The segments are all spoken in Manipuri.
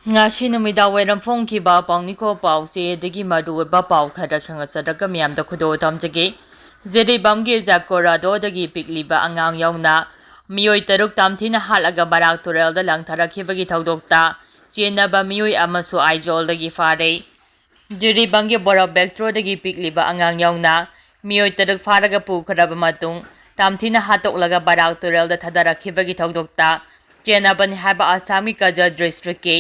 Ngasi numida wairam phone ki ba pangni ko pau se degi madu ba pau khada khanga sadaka miyam da khudo tamjage zeri bamge zakora do dagi pikli ba angang yauna miyoi taruk tamthina halaga barak turel da langthara khibagi thaudokta chena ba miyoi amasu aijol dagi fare jeri bangge bora baktro dagi pikli ba angang yauna miyoi taruk faraga pu khadaba matung tamthina hatoklaga barak turel da thadara khibagi thaudokta chena ban haba asami kaja district ke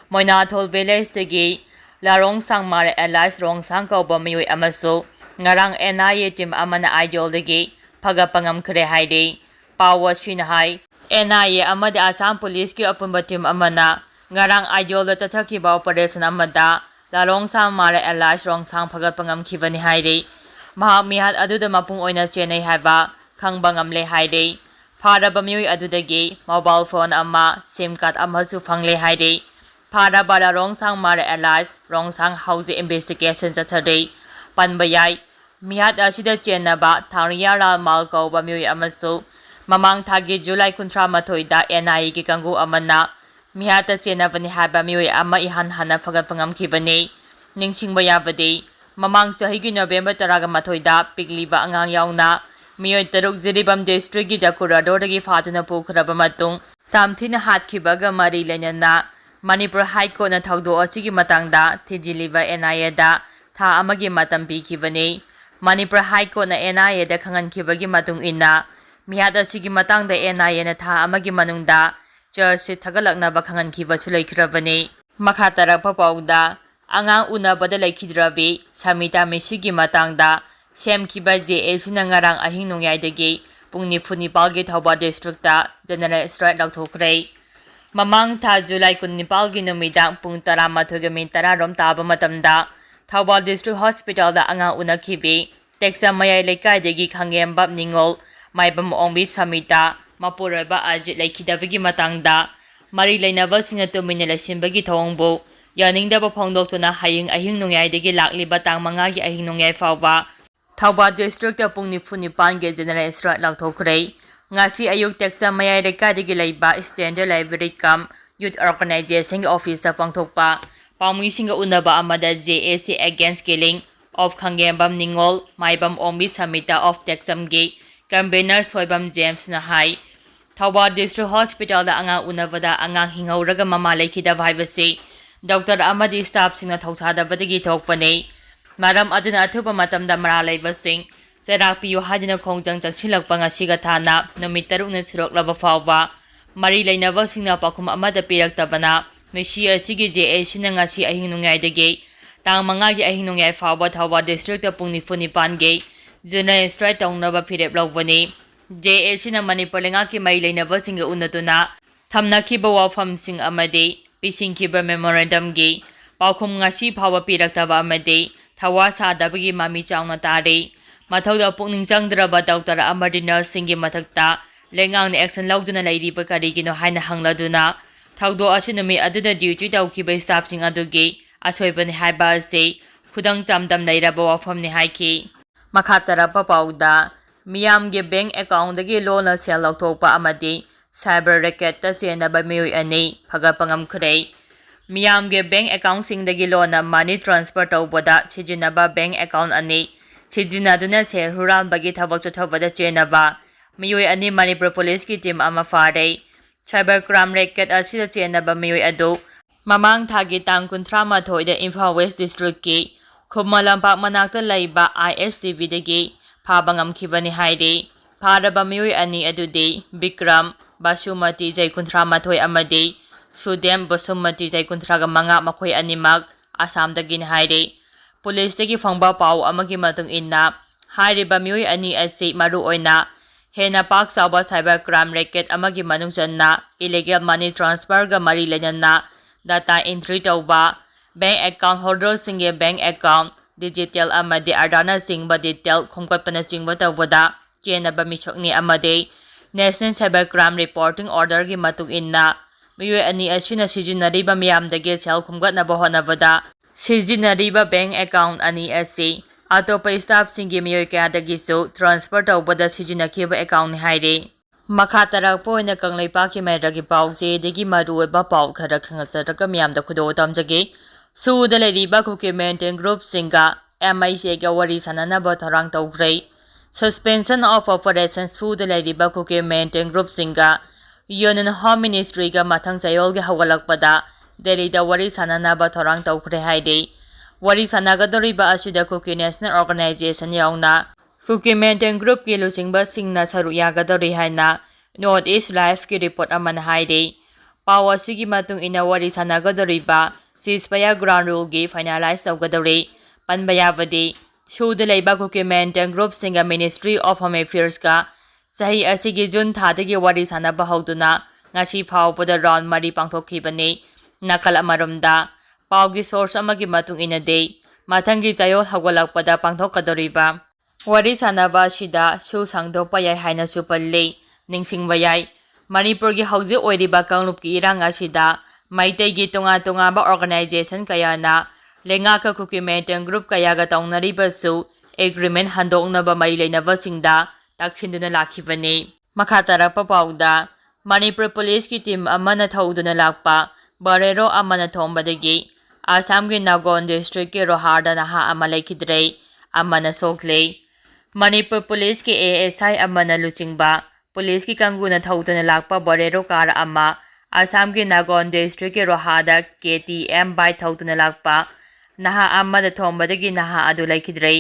Moinathol village tagi larong sang mare allies rong sang kauba miyoi amasu ngarang NIA team amana idol dagi phagapangam khre haide power shin hai NIA amada Assam police ki apunba team amana ngarang idol da chathaki ba operation amada larong sang mare allies rong sang phagapangam khibani haide mahamihat aduda mapung oina chenai haba khangbangam le haide phadaba miyoi adudagi mobile phone amma sim card amasu phangle haide Pada bala rong sang mare allies rong sang house investigation Saturday panbayai mihat asida chena ba thariya mal ko ba miyoi amasu mamang thagi July 13 da NIA ki kangu amana mihat chena bani haba miyoi ama ihan hana phagat pangam khibani ningsingba yabadi mamang sahi ki November 13 da pikli ba angang yauna miyoi taruk Jiribam district ki Jakura dodagi fatuna pukhraba matung tamthina hatkibaga mari lenana Manipur High Court na thaudo asigi matangda thijiliba NIA da tha amagi matam pikibani Manipur High Court na NIA da khangan khibagi matung inna mihat asigi matangda NIA na tha amagi manungda charge thagalakna ba khangan khiba sulaikrabani makha tarakpa pauda angang una bada laikhidrabi samita mesigi matangda semkiba JA sina ngarang ahing nongyai dagi pungni phuni palgi thauba district da general strike lakthokhre Mamang tha July 19 gi numidang pung 13:10 rom taba matamda Thauba District Hospital da anga unakhibi Texas mayai lekai degi khangem bab ningol maibam ongbi samita mapuraba ajit laikhidabagi matangda mari leinaba singa tumina lasimbagi thongbo yaningda ba phongdoktuna haying ahing nongyai degi lakli batang manga gi ahing nongyai fawba Thauba District da pung 9 ge general strike lakthokre Ngasi ayuk Texas mayai lekadagi leiba Standard Library Camp Youth Organization Office da pangthokpa pangmuisinga unaba amada JAC Against Killing of Khangembam Ningol Maibam Ombi Samita of Texas ge campaigner Soibam James na hai Thauba District Hospital da anga unavada angang hingauraga mama lekhida bhaibasi Dr. Amadi staff singna thauthada badagi thokpane maram aduna athuba matamda mara leibasing Serapiyo hadina khongjang chaksilakpa ngasiga thana numit 6 na siroklaba fawba mari leinaba singna pakhum amada piraktabana mesi asigi JA sina ngasi ahing nongyai dagi tang manga gi ahing nongyai fawba Thauba district ta pungni funi pange general strike taungnaba phirep lawbani JA sina Manipur lenga ki mari leinaba singa unatuna thamnakhiba wafam sing amade pisingkhiba memorandum gi pakhum ngasi phawa piraktaba amade thawa sadabagi mami chaungna tare Mathauda pukning changdraba Dr. Amadi Nursinggi mathakta lengang na action lauduna lairiba karigino haina hangladuna thaudo asinumi aduna duty tawkiba staff sing adugi asoibani haiba ase khudang chamdam lairaba wafamni haiki makhatarapa pauda miyamge bank account dagi loan sel lauthopa amadi cyber racket ta senaba miyoi ani phagapangam khre miyamge bank account sing dagi loan money transfer tawbada sijinaba bank account ani Sijinaduna se huram bagi thabak chothabada chenaba miyoi ani Manipur police ki team ama fare cyber crime racket asida chenaba miyoi adu mamang thagi tang 13 da Imphal West district ki khummalampak manakta laiba ISTV dagi phabangam khibani haide pharaba miyoi ani adudi Bikram Basumati jai 13 amadi Sudem Basumati jai 13 makhoi animak Assam dagin haide Police dagi phangba pau amagi matung inna hairiba miyoi ani asi maru oina hena pak sawa cyber crime racket amagi manung janna illegal money transfer ga mari lenana data entry tawba bank account holder singe bank account digital amadi adana singba detail khongkatpana chingba tawbada chenaba michokni amade national cyber crime reporting order gi matung inna miyoi ani asina sijinariba miyamdagi sel khumgatnaba honabada Sijinariba bank account ani asi atopa staff singi miyoi kayadagisu transfer tawbada sijinakhiba account ni haire ꯃꯈꯥ ꯇꯥꯔꯛꯄ ꯑꯣꯏꯅ ꯀꯪꯂꯩꯄꯥꯛꯀꯤ ꯃꯦꯗ꯭ꯔꯒꯤ ꯄꯥꯎꯆꯦꯗꯒꯤ ꯃꯔꯨꯑꯣꯏꯕ ꯄꯥꯎ ꯈꯔ ꯈꯪꯍꯟꯖꯔꯒ ꯃꯤꯌꯥꯝꯗ ꯈꯨꯗꯣꯜ ꯇꯝꯖꯒꯦ꯫ ꯁꯨꯗ ꯂꯩꯔꯤꯕ ꯀꯨꯀꯤ militant ꯒ꯭ꯔꯨꯞꯁꯤꯡꯒ MHAꯒ ꯋꯥꯔꯤ ꯁꯥꯅꯅꯕ ꯊꯧꯔꯥꯡ ꯇꯧꯈ꯭ꯔꯦ꯫ ꯁꯁꯄꯦꯟꯁꯟ ꯑꯣꯐ ꯑꯣꯄꯔꯦꯁꯟ ꯁꯨꯗ ꯂꯩꯔꯤꯕ ꯀꯨꯀꯤ militant ꯒ꯭ꯔꯨꯞꯁꯤꯡꯒ ꯌꯨꯅꯤꯌꯟ ꯍꯣꯝ ꯃꯤꯅꯤꯁꯇ꯭ꯔꯤꯒ ꯃꯊꯪ ꯆꯌꯣꯜꯒꯤ ꯍꯧꯒꯠꯂꯛꯄꯗ ꯗꯦꯜꯂꯤꯗ ꯋꯥꯔꯤ ꯁꯥꯅꯅꯕ ꯊꯧꯔꯥꯡ ꯇꯧꯈ꯭ꯔꯦ ꯍꯥꯏꯔꯤ꯫ ꯋꯥꯔꯤ ꯁꯥꯅꯒꯗꯧꯔꯤꯕ ꯑꯁꯤꯗ ꯀꯨꯀꯤ ꯅꯦꯁꯅꯦꯜ ꯑꯣꯔꯒꯅꯥꯏꯖꯦꯁꯟ ꯌꯥꯎꯅ ꯀꯨꯀꯤ militant ꯒ꯭ꯔꯨꯞꯀꯤ ꯂꯨꯆꯤꯡꯕꯁꯤꯡꯅ ꯁꯔꯨꯛ ꯌꯥꯒꯗꯧꯔꯤ ꯍꯥꯏꯅ ꯅꯣꯔꯠ ꯏꯁ ꯂꯥꯏꯐꯀꯤ ꯔꯤꯄꯣꯔꯠ ꯑꯃꯅ ꯍꯥꯏꯔꯤ꯫ ꯄꯥꯎ ꯑꯁꯤꯒꯤ ꯃꯇꯨꯡ ꯏꯟꯅ ꯋꯥꯔꯤ ꯁꯥꯅꯒꯗꯧꯔꯤꯕ ꯁꯤꯖꯐꯥꯌꯔ ꯒ꯭ꯔꯥꯎꯟ ꯔꯨꯜꯒꯤ ꯐꯥꯏꯅꯥꯂꯥꯏꯖ ꯇꯧꯒꯗꯧꯔꯤ꯫ ꯄꯟꯕ ꯌꯥꯕꯗꯤ ꯁꯨꯗ ꯂꯩꯕ ꯀꯨꯀꯤ militant ꯒ꯭ꯔꯨꯞꯁꯤꯡꯒ ꯃꯤꯅꯤꯁꯇ꯭ꯔꯤ ꯑꯣꯐ ꯍꯣꯝ ꯑꯦꯐꯤꯌꯔꯁꯀ ꯆꯍꯤ ꯑꯁꯤꯒꯤ ꯖꯨꯟ ꯊꯥꯗꯒꯤ ꯋꯥꯔꯤ ꯁꯥꯅꯕ ꯍꯧꯗꯨꯅ ꯉꯁꯤ ꯐꯥꯎꯕꯗ ꯔꯥꯎꯟ 4 ꯄꯥꯡꯊꯣꯛꯈꯤꯕꯅꯤ꯫ ꯅꯥꯀꯜ ꯑꯃꯔꯣꯝꯗ ꯄꯥꯎꯒꯤ ꯁꯣꯔꯁ ꯑꯃꯒꯤ ꯃꯇꯨꯡ ꯏꯟꯅꯗꯤ ꯃꯊꯪꯒꯤ ꯆꯌꯣꯜ ꯍꯧꯒꯠꯂꯛꯄꯗ ꯄꯥꯡꯊꯣꯛꯀꯗꯧꯔꯤꯕ ꯋꯥꯔꯤ ꯁꯥꯅꯕ ꯑꯁꯤꯗ ꯁꯨ ꯁꯥꯡꯗꯣꯛꯄ ꯌꯥꯏ ꯍꯥꯏꯅꯁꯨ ꯄꯜꯂꯤ꯫ ꯅꯤꯡꯁꯤꯡꯕ ꯌꯥꯏ ꯃꯅꯤꯄꯨꯔꯒꯤ ꯍꯧꯖꯤꯛ ꯑꯣꯏꯔꯤꯕ ꯀꯥꯡꯂꯨꯞꯀꯤ ꯏꯔꯥꯡ ꯑꯁꯤꯗ ꯃꯩꯇꯩꯒꯤ ꯇꯣꯉꯥꯟ ꯇꯣꯉꯥꯟꯕ ꯑꯣꯔꯒꯅꯥꯏꯖꯦꯁꯟ ꯀꯌꯥꯅ ꯂꯩꯉꯥꯛꯀ ꯀꯨꯀꯤ militant ꯒ꯭ꯔꯨꯞ ꯀꯌꯥꯒ ꯇꯧꯅꯔꯤꯕꯁꯨ ꯑꯦꯒ꯭ꯔꯤꯃꯦꯟ ꯍꯟꯗꯣꯛꯅꯕ ꯃꯔꯤ ꯂꯩꯅꯕꯁꯤꯡꯗ ꯇꯛꯁꯤꯟꯗꯨꯅ ꯂꯥꯛꯈꯤꯕꯅꯤ꯫ ꯃꯈꯥ ꯇꯥꯔꯛꯄ ꯄꯥꯎꯗ ꯃꯅꯤꯄꯨꯔ ꯄꯨꯂꯤꯁꯀꯤ ꯇꯤꯝ ꯑꯃꯅ ꯊꯧꯗꯨꯅ ꯂꯥꯛꯄ ꯕꯣꯂꯦꯔꯣ ꯑꯃꯅ ꯊꯣꯝꯕꯗꯒꯤ ꯑꯁꯥꯝꯒꯤ ꯅꯥꯒꯣꯟ ꯗꯤꯁꯇ꯭ꯔꯤꯛꯀꯤ ꯔꯣꯍꯥꯔꯗ ꯅꯍꯥ ꯑꯃ ꯂꯩꯈꯤꯗ꯭ꯔꯦ, ꯑꯃꯅ ꯁꯣꯛꯂꯦ꯫ ꯃꯅꯤꯄꯨꯔ ꯄꯨꯂꯤꯁꯀꯤ ASI ꯑꯃꯅ ꯂꯨꯆꯤꯡꯕ ꯄꯨꯂꯤꯁꯀꯤ ꯀꯥꯡꯕꯨꯅ ꯊꯧꯗꯨꯅ ꯂꯥꯛꯄ ꯕꯣꯂꯦꯔꯣ ꯀꯥꯔ ꯑꯃ ꯑꯁꯥꯝꯒꯤ ꯅꯥꯒꯣꯟ ꯗꯤꯁꯇ꯭ꯔꯤꯛꯀꯤ ꯔꯣꯍꯥꯗ KTM ꯕꯥꯏꯛ ꯊꯧꯗꯨꯅ ꯂꯥꯛꯄ ꯅꯍꯥ ꯑꯃꯗ ꯊꯣꯝꯕꯗꯒꯤ ꯅꯍꯥ ꯑꯗꯨ ꯂꯩꯈꯤꯗ꯭ꯔꯦ꯫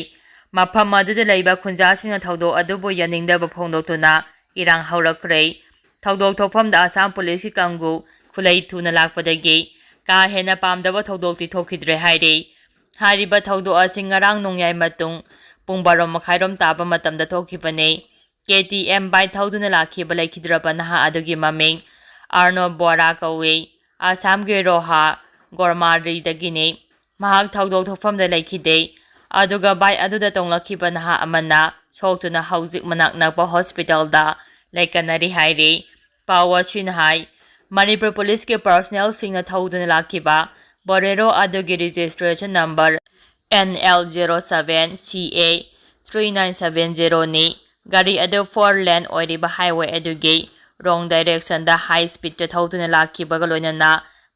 ꯃꯐꯝ ꯑꯗꯨꯗ ꯂꯩꯕ ꯈꯨꯟꯖꯥꯁꯤꯡꯅ ꯊꯧꯗꯣꯛ ꯑꯗꯨꯕꯨ ꯌꯥꯅꯤꯡꯗꯕ ꯐꯣꯡꯗꯣꯛꯇꯨꯅ ꯏꯔꯥꯡ ꯍꯧꯔꯛꯈ꯭ꯔꯦ꯫ ꯊꯧꯗꯣꯛ ꯊꯣꯛꯐꯝꯗ ꯑꯁꯥꯝ ꯄꯨꯂꯤꯁꯀꯤ ꯀꯥꯡꯕꯨ ꯈꯨꯠꯂꯩ ꯊꯨꯅ ꯂꯥꯛꯄꯗꯒꯤ ꯀꯥ ꯍꯦꯟꯅ ꯄꯥꯝꯗꯕ ꯊꯧꯗꯣꯛꯇꯤ ꯊꯣꯛꯈꯤꯗ꯭ꯔꯦ ꯍꯥꯏꯔꯤ꯫ ꯍꯥꯏꯔꯤꯕ ꯊꯧꯗꯣꯛ ꯑꯁꯤ ꯉꯔꯥꯡ ꯅꯣꯡꯌꯥꯏ ꯃꯇꯨꯡ ꯄꯨꯡ 12:30 ꯇꯥꯕ ꯃꯇꯝꯗ ꯊꯣꯛꯈꯤꯕꯅꯤ꯫ KTM ꯕꯥꯏꯛ ꯊꯧꯗꯨꯅ ꯂꯥꯛꯈꯤꯕ ꯂꯩꯈꯤꯗ꯭ꯔꯕ ꯅꯍꯥ ꯑꯗꯨꯒꯤ ꯃꯃꯤꯡ ꯑꯔꯅꯣꯕ ꯕꯣꯔꯥ ꯀꯧꯏ꯫ ꯑꯁꯥꯝꯒꯤ ꯔꯣꯍꯥ ꯒꯣꯔꯃꯥꯔꯤꯗꯒꯤꯅꯤ꯫ ꯃꯍꯥꯛ ꯊꯧꯗꯣꯛ ꯊꯣꯛꯐꯝꯗ ꯂꯩꯈꯤꯗꯦ꯫ ꯑꯗꯨꯒ ꯕꯥꯏꯛ ꯑꯗꯨꯗ ꯇꯣꯡꯂꯛꯈꯤꯕ ꯅꯍꯥ ꯑꯃꯅ ꯁꯣꯛꯇꯨꯅ ꯍꯧꯖꯤꯛ ꯃꯅꯥꯛ ꯅꯛꯄ ꯍꯣꯁꯄꯤꯇꯥꯜꯗ ꯂꯩꯀꯟꯅꯔꯤ ꯍꯥꯏꯔꯤ꯫ ꯄꯥꯎ ꯑꯁꯤꯅ ꯍꯥꯏ ꯃꯅꯤꯄꯨꯔ ꯄꯨꯂꯤꯁꯀꯤ ꯄꯥꯔꯁꯣꯅꯦꯜꯁꯤꯡꯅ ꯊꯧꯗꯨꯅ ꯂꯥꯛꯈꯤꯕ ꯕꯣꯂꯦꯔꯣ ꯑꯗꯨꯒꯤ ꯔꯦꯖꯤꯁꯇ꯭ꯔꯦꯁꯟ ꯅꯝꯕꯔ NL07CA 3970ꯅꯤ꯫ ꯒꯥꯔꯤ ꯑꯗꯨ 4-ꯂꯦꯟ ꯑꯣꯏꯔꯤꯕ ꯍꯥꯏꯋꯦ ꯑꯗꯨꯒꯤ ꯔꯣꯡ ꯗꯥꯏꯔꯦꯛꯁꯟꯗ ꯍꯥꯏ ꯁ꯭ꯄꯤꯗꯇ ꯊꯧꯗꯨꯅ ꯂꯥꯛꯈꯤꯕꯒ ꯂꯣꯏꯅꯅ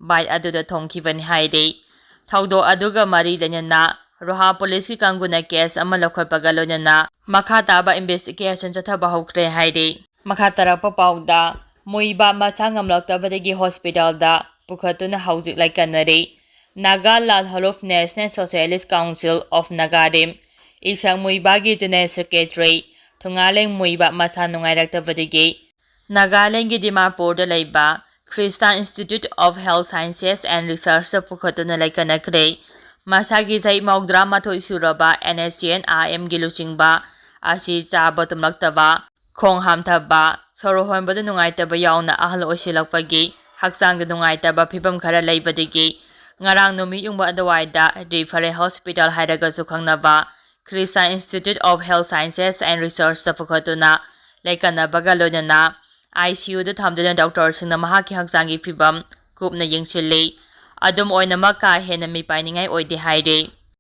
ꯕꯥꯏꯛ ꯑꯗꯨꯗ ꯊꯣꯝꯈꯤꯕꯅꯤ ꯍꯥꯏꯔꯤ꯫ ꯊꯧꯗꯣꯛ ꯑꯗꯨꯒ ꯃꯔꯤ ꯂꯩꯅꯅ ꯔꯣꯍꯥ ꯄꯨꯂꯤꯁꯀꯤ ꯀꯥꯡꯕꯨꯅ ꯀꯦꯁ ꯑꯃ ꯂꯧꯈꯠꯄꯒ ꯂꯣꯏꯅꯅ ꯃꯈꯥ ꯇꯥꯕ ꯏꯟꯚꯦꯁꯇꯤꯒꯦꯁꯟ ꯆꯠꯊꯕ ꯍꯧꯈ꯭ꯔꯦ ꯍꯥꯏꯔꯤ꯫ ꯃꯈꯥ ꯇꯥꯔꯛꯄ ꯄꯥꯎꯗ ꯃꯨꯏꯚꯥ ꯃꯁꯥ ꯉꯝꯂꯛꯇꯕꯗꯒꯤ ꯍꯣꯁꯄꯤꯇꯥꯜꯗ ꯄꯨꯈꯠꯇꯨꯅ ꯍꯧꯖꯤꯛ ꯂꯩꯀꯟꯅꯔꯤ꯫ ꯅꯥꯒꯥ ꯂꯥꯜ ꯍꯔꯨꯞ national socialist council of Nagalim Isak ꯃꯨꯏꯚꯥꯒꯤ ꯖꯦꯅꯔꯦꯜ ꯁꯦꯀ꯭ꯔꯦꯇꯔꯤ ꯊꯨꯡꯉꯥꯂꯦꯡ ꯃꯨꯏꯚꯥ ꯃꯁꯥ ꯅꯨꯡꯉꯥꯏꯔꯛꯇꯕꯗꯒꯤ ꯅꯥꯒꯥꯂꯦꯟꯒꯤ ꯗꯤꯃꯥꯄꯨꯔꯗ ꯂꯩꯕ Christian institute of health sciences and research ꯄꯨꯈꯠꯇꯨꯅ ꯂꯩꯀꯟꯅꯈ꯭ꯔꯦ꯫ ꯃꯁꯥꯒꯤ ꯆꯍꯤ 32 ꯁꯨꯔꯕ NSCN-RM-ꯒꯤ ꯂꯨꯆꯤꯡꯕ ꯑꯁꯤ ꯆꯥꯕ ꯇꯨꯝꯂꯛꯇꯕ, ꯈꯣꯡ ꯍꯥꯝꯊꯕ, ꯁꯣꯔ ꯍꯣꯟꯕꯗ ꯅꯨꯡꯉꯥꯏꯇꯕ ꯌꯥꯎꯅ ꯑꯍꯜ ꯑꯣꯏꯁꯤꯜꯂꯛꯄꯒꯤ ꯍꯛꯆꯥꯡꯗ ꯅꯨꯡꯉꯥꯏꯇꯕ ꯐꯤꯚꯝ ꯈꯔ ꯂꯩꯕꯗꯒꯤ ꯉꯔꯥꯡ ꯅꯨꯃꯤꯠ ꯌꯨꯡꯕ ꯑꯗꯨꯋꯥꯏꯗ ꯔꯤꯐꯔꯦꯜ ꯍꯣꯁꯄꯤꯇꯥꯜ ꯍꯥꯏꯔꯒꯁꯨ ꯈꯪꯅꯕ Christian institute of health sciences and research ꯄꯨꯈꯠꯇꯨꯅ ꯂꯩꯀꯟꯅꯕꯒ ꯂꯣꯏꯅꯅ ICUꯗ ꯊꯝꯗꯨꯅ ꯗꯣꯛꯇꯔꯁꯤꯡꯅ ꯃꯍꯥꯛꯀꯤ ꯍꯛꯆꯥꯡꯒꯤ ꯐꯤꯚꯝ ꯀꯨꯞꯅ ꯌꯦꯡꯁꯤꯜꯂꯤ꯫ ꯑꯗꯨꯝ ꯑꯣꯏꯅꯃꯛ ꯀꯥ ꯍꯦꯟꯅ ꯃꯤꯄꯥꯏꯅꯤꯡꯉꯥꯏ ꯑꯣꯏꯗꯦ ꯍꯥꯏꯔꯤ꯫